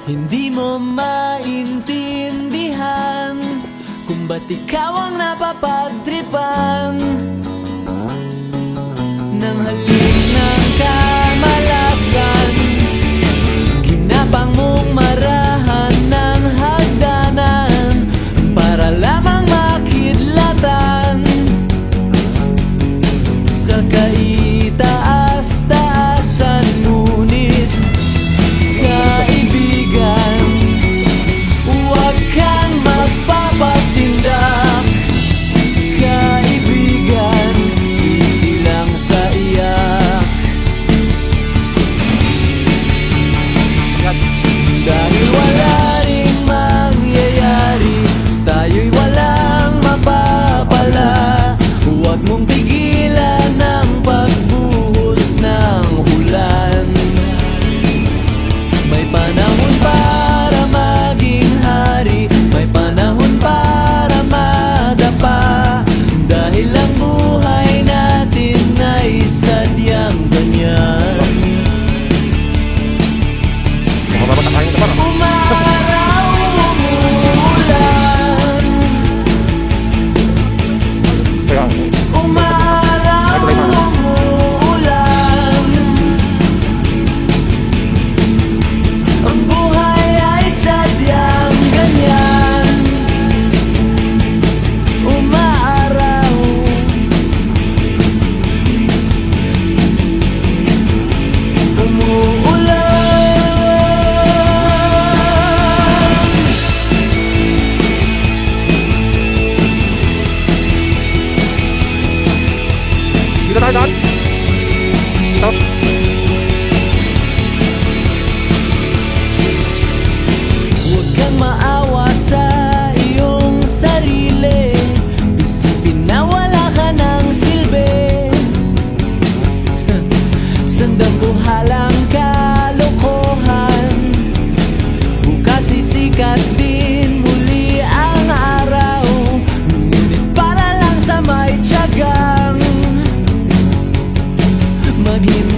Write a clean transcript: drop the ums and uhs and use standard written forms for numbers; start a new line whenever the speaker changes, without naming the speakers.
Hindi mo maintindihan kung ba't ikaw ang napapagtripan ng halik ng kamalasan. Ginapang mong marahan ng hagdanan para lamang makidlatan sa kaitaas-taasan. Ngunit kaibigan, huwag kang magpapasindak. Kaibigan, easy lang sa iyak. Dahil wala ring mangyayari, tayo'y walang mapapala. Huwag mong pigilan ang pagbuhos ng ulan. May panahon para maging hari, may panahon para madapa. Dahil ang buhay natin ay sadyang ganyan. Umaraw, umuulan. Umaraw, umuulan. Ang buhay ay sadyang ganyan. Umaaraw, umuulan.
Dito tayo doon. Ito.
Huwag kang maawa sa iyong sarili. Isipin na wala ka ng silbi. Sandabuhalang kalokohan. Bukas sisikat din muli ang araw. Ngunit para lang sa may tiyagang maghintay